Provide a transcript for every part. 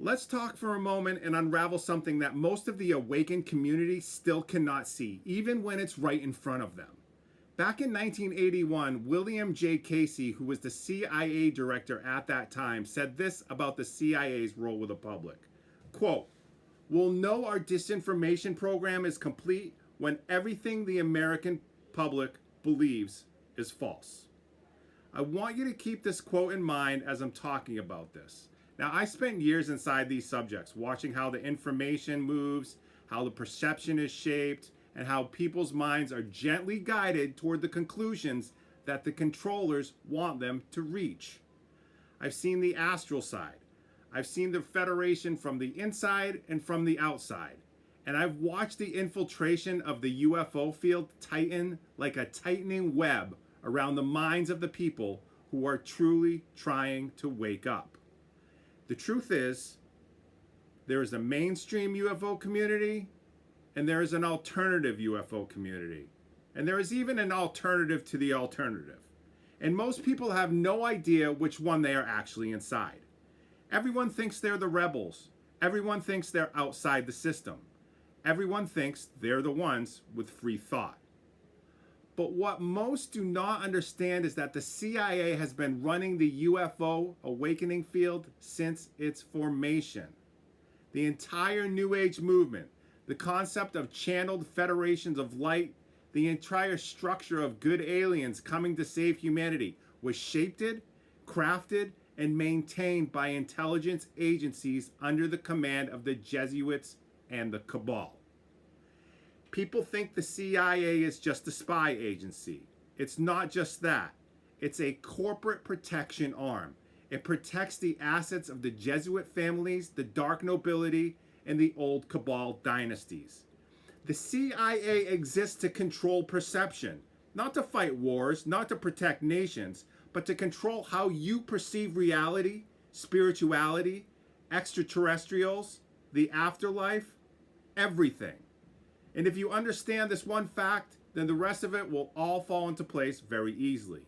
Let's talk for a moment and unravel something that most of the awakened community still cannot see, even when it's right in front of them. Back in 1981, William J. Casey, who was the CIA director at that time, said this about the CIA's role with the public. Quote, "We'll know our disinformation program is complete when everything the American public believes is false." I want you to keep this quote in mind as I'm talking about this. Now, I spent years inside these subjects, watching how the information moves, how the perception is shaped, and how people's minds are gently guided toward the conclusions that the controllers want them to reach. I've seen the astral side. I've seen the Federation from the inside and from the outside. And I've watched the infiltration of the UFO field tighten like a tightening web around the minds of the people who are truly trying to wake up. The truth is, there is a mainstream UFO community, and there is an alternative UFO community. And there is even an alternative to the alternative. And most people have no idea which one they are actually inside. Everyone thinks they're the rebels. Everyone thinks they're outside the system. Everyone thinks they're the ones with free thought. But what most do not understand is that the CIA has been running the UFO awakening field since its formation. The entire New Age movement, the concept of channeled federations of light, the entire structure of good aliens coming to save humanity was shaped, crafted, and maintained by intelligence agencies under the command of the Jesuits and the Cabal. People think the CIA is just a spy agency. It's not just that. It's a corporate protection arm. It protects the assets of the Jesuit families, the dark nobility, and the old Cabal dynasties. The CIA exists to control perception, not to fight wars, not to protect nations, but to control how you perceive reality, spirituality, extraterrestrials, the afterlife, everything. And if you understand this one fact, then the rest of it will all fall into place very easily.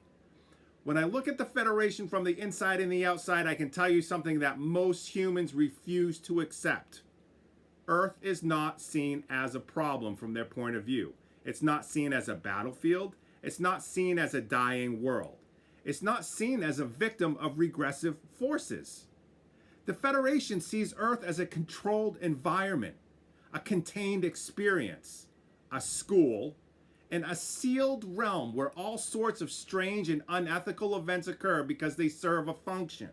When I look at the Federation from the inside and the outside, I can tell you something that most humans refuse to accept. Earth is not seen as a problem from their point of view. It's not seen as a battlefield. It's not seen as a dying world. It's not seen as a victim of regressive forces. The Federation sees Earth as a controlled environment, a contained experience, a school, and a sealed realm where all sorts of strange and unethical events occur because they serve a function.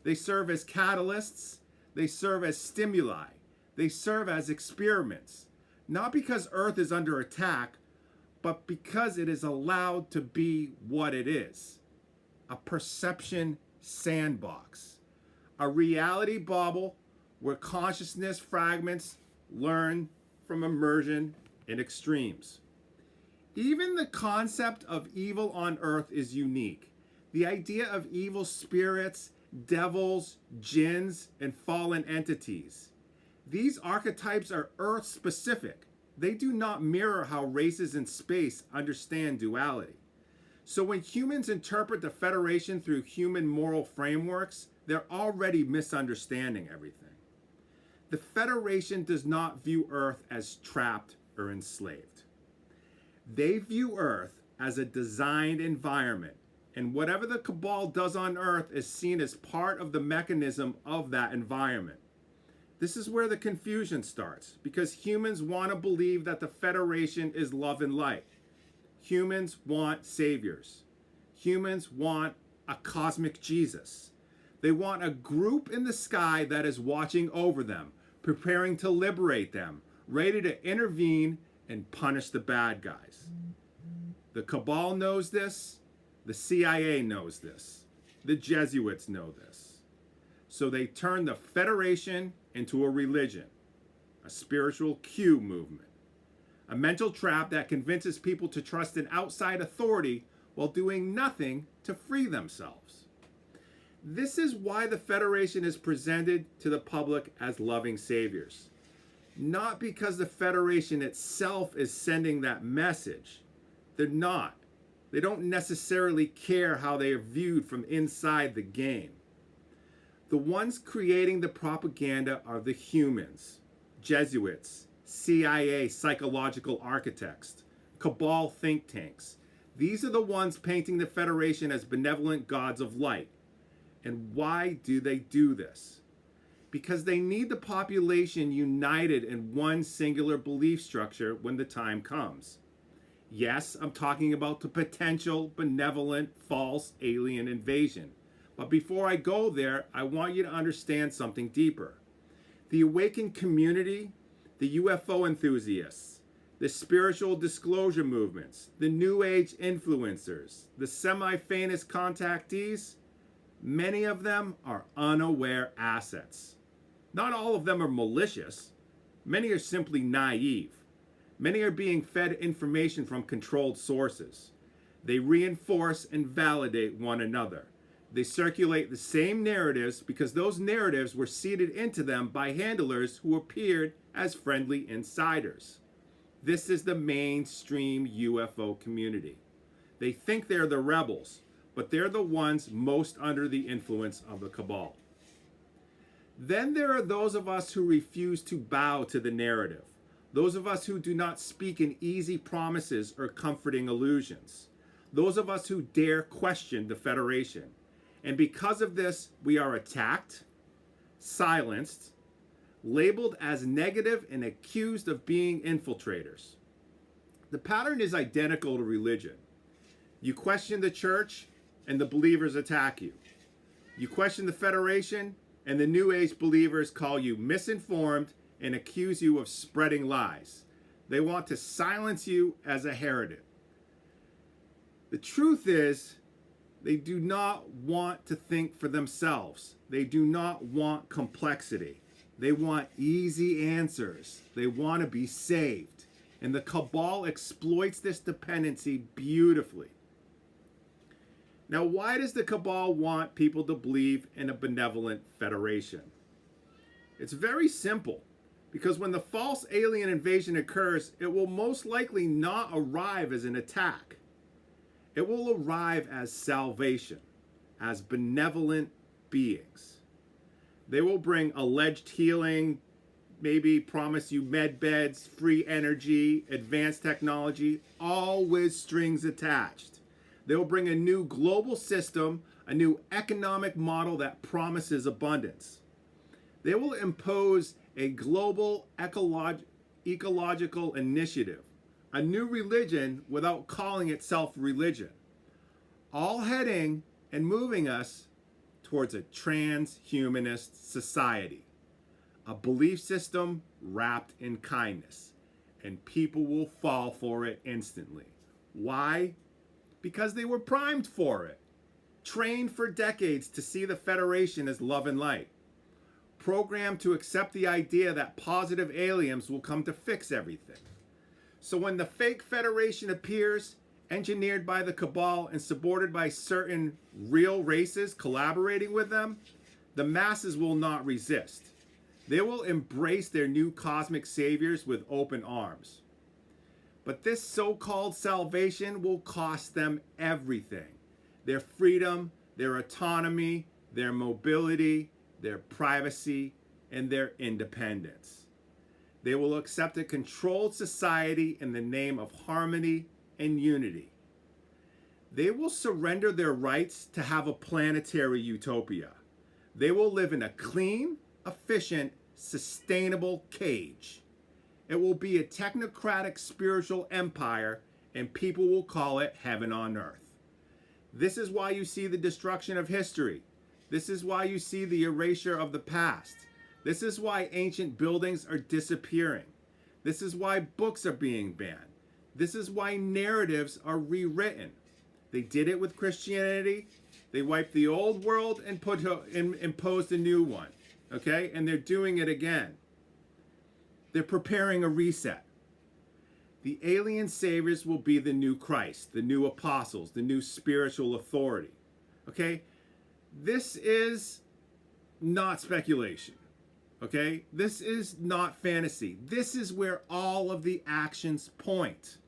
They serve as catalysts, they serve as stimuli, they serve as experiments, not because Earth is under attack, but because it is allowed to be what it is, a perception sandbox, a reality bubble where consciousness fragments learn from immersion in extremes. Even the concept of evil on Earth is unique. The idea of evil spirits, devils, jinns, and fallen entities. These archetypes are Earth specific. They do not mirror how races in space understand duality. So when humans interpret the Federation through human moral frameworks, they're already misunderstanding everything. The Federation does not view Earth as trapped or enslaved. They view Earth as a designed environment, and whatever the Cabal does on Earth is seen as part of the mechanism of that environment. This is where the confusion starts, because humans want to believe that the Federation is love and light. Humans want saviors. Humans want a cosmic Jesus. They want a group in the sky that is watching over them, preparing to liberate them, ready to intervene and punish the bad guys. The Cabal knows this. The CIA knows this. The Jesuits know this. So they turn the Federation into a religion, a spiritual Q movement, a mental trap that convinces people to trust an outside authority while doing nothing to free themselves. This is why the Federation is presented to the public as loving saviors. Not because the Federation itself is sending that message. They're not. They don't necessarily care how they are viewed from inside the game. The ones creating the propaganda are the humans, Jesuits, CIA psychological architects, Cabal think tanks. These are the ones painting the Federation as benevolent gods of light. And why do they do this? Because they need the population united in one singular belief structure when the time comes. Yes, I'm talking about the potential benevolent false alien invasion. But before I go there, I want you to understand something deeper. The awakened community, the UFO enthusiasts, the spiritual disclosure movements, the New Age influencers, the semi-famous contactees, many of them are unaware assets. Not all of them are malicious. Many are simply naive. Many are being fed information from controlled sources. They reinforce and validate one another. They circulate the same narratives because those narratives were seeded into them by handlers who appeared as friendly insiders. This is the mainstream UFO community. They think they're the rebels, but they're the ones most under the influence of the cabal. Then there are those of us who refuse to bow to the narrative. Those of us who do not speak in easy promises or comforting illusions. Those of us who dare question the Federation. And because of this, we are attacked, silenced, labeled as negative, and accused of being infiltrators. The pattern is identical to religion. You question the church, and the believers attack you. You question the Federation, and the New Age believers call you misinformed and accuse you of spreading lies. They want to silence you as a heretic. The truth is, they do not want to think for themselves. They do not want complexity. They want easy answers. They want to be saved. And the cabal exploits this dependency beautifully. Now, why does the cabal want people to believe in a benevolent federation? It's very simple. Because when the false alien invasion occurs, it will most likely not arrive as an attack. It will arrive as salvation, as benevolent beings. They will bring alleged healing, maybe promise you med beds, free energy, advanced technology, all with strings attached. They will bring a new global system, a new economic model that promises abundance. They will impose a global ecological initiative, a new religion without calling itself religion, all heading and moving us towards a transhumanist society, a belief system wrapped in kindness, and people will fall for it instantly. Why? Because they were primed for it, trained for decades to see the Federation as love and light, programmed to accept the idea that positive aliens will come to fix everything. So when the fake Federation appears, engineered by the cabal and supported by certain real races collaborating with them, the masses will not resist. They will embrace their new cosmic saviors with open arms. But this so-called salvation will cost them everything. Their freedom, their autonomy, their mobility, their privacy, and their independence. They will accept a controlled society in the name of harmony and unity. They will surrender their rights to have a planetary utopia. They will live in a clean, efficient, sustainable cage. It will be a technocratic spiritual empire, and people will call it heaven on earth. This is why you see the destruction of history. This is why you see the erasure of the past. This is why ancient buildings are disappearing. This is why books are being banned. This is why narratives are rewritten. They did it with Christianity. They wiped the old world and imposed a new one. Okay? And they're doing it again. They're preparing a reset. The alien saviors will be the new Christ, the new apostles, the new spiritual authority. Okay? This is not speculation. Okay? This is not fantasy. This is where all of the actions point.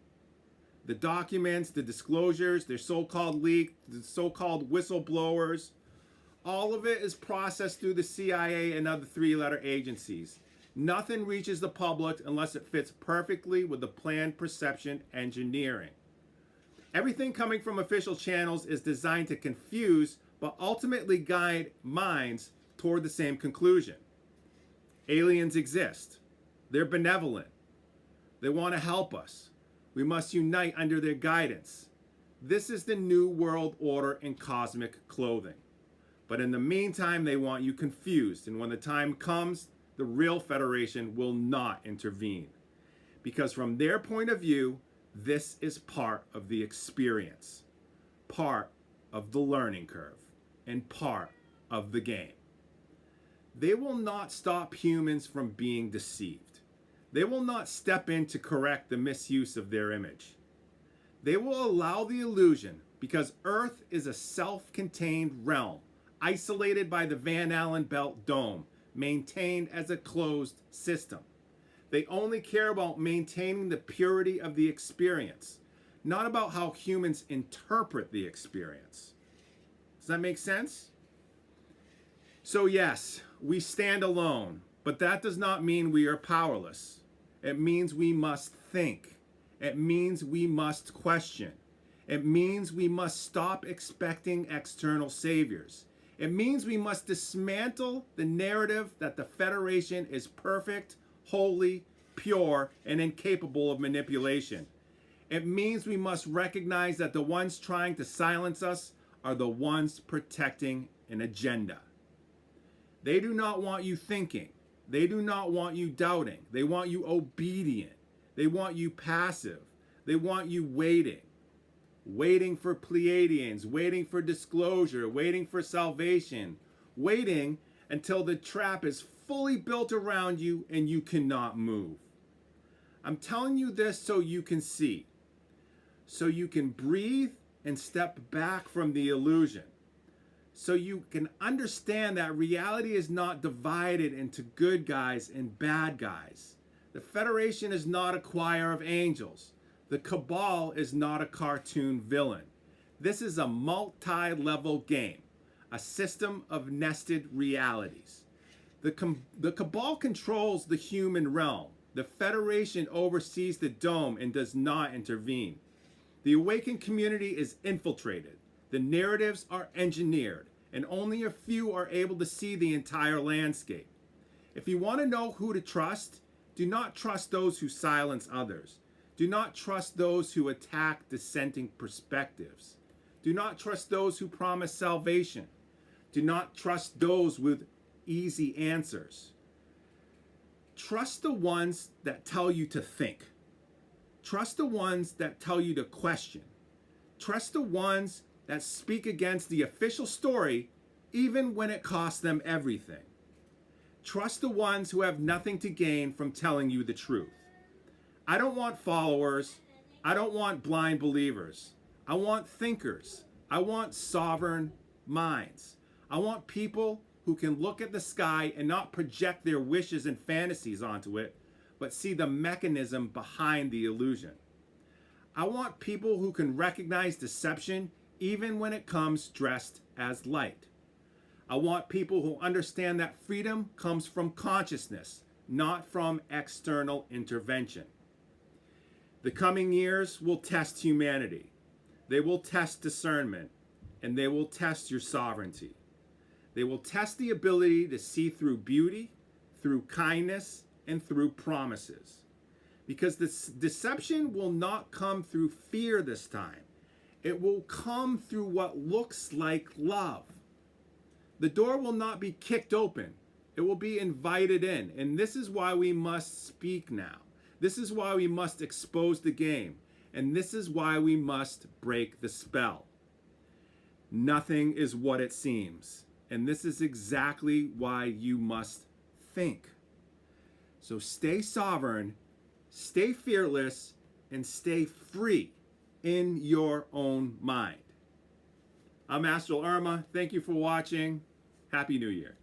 The documents, the disclosures, their so-called leak, the so-called whistleblowers, All of it is processed through the CIA and other three-letter agencies. Nothing reaches the public unless it fits perfectly with the planned perception engineering. Everything coming from official channels is designed to confuse, but ultimately guide minds toward the same conclusion. Aliens exist. They're benevolent. They want to help us. We must unite under their guidance. This is the new world order in cosmic clothing. But in the meantime, they want you confused. And when the time comes, the real Federation will not intervene. Because from their point of view, this is part of the experience, part of the learning curve, and part of the game. They will not stop humans from being deceived. They will not step in to correct the misuse of their image. They will allow the illusion because Earth is a self-contained realm, isolated by the Van Allen Belt Dome, maintained as a closed system. They only care about maintaining the purity of the experience, not about how humans interpret the experience. Does that make sense? So yes, we stand alone, but that does not mean we are powerless. It means we must think. It means we must question. It means we must stop expecting external saviors. It means we must dismantle the narrative that the Federation is perfect, holy, pure, and incapable of manipulation. It means we must recognize that the ones trying to silence us are the ones protecting an agenda. They do not want you thinking. They do not want you doubting. They want you obedient. They want you passive. They want you waiting. Waiting for Pleiadians, waiting for disclosure, waiting for salvation, waiting until the trap is fully built around you and you cannot move. I'm telling you this so you can see, so you can breathe and step back from the illusion, so you can understand that reality is not divided into good guys and bad guys. The Federation is not a choir of angels. The Cabal is not a cartoon villain. This is a multi-level game, a system of nested realities. The Cabal controls the human realm. The Federation oversees the dome and does not intervene. The awakened community is infiltrated. The narratives are engineered, and only a few are able to see the entire landscape. If you want to know who to trust, do not trust those who silence others. Do not trust those who attack dissenting perspectives. Do not trust those who promise salvation. Do not trust those with easy answers. Trust the ones that tell you to think. Trust the ones that tell you to question. Trust the ones that speak against the official story, even when it costs them everything. Trust the ones who have nothing to gain from telling you the truth. I don't want followers. I don't want blind believers. I want thinkers. I want sovereign minds. I want people who can look at the sky and not project their wishes and fantasies onto it, but see the mechanism behind the illusion. I want people who can recognize deception even when it comes dressed as light. I want people who understand that freedom comes from consciousness, not from external intervention. The coming years will test humanity. They will test discernment, and they will test your sovereignty. They will test the ability to see through beauty, through kindness, and through promises. Because this deception will not come through fear this time. It will come through what looks like love. The door will not be kicked open. It will be invited in. And this is why we must speak now. This is why we must expose the game. And this is why we must break the spell. Nothing is what it seems. And this is exactly why you must think. So stay sovereign, stay fearless, and stay free in your own mind. I'm Astral Irma. Thank you for watching. Happy New Year.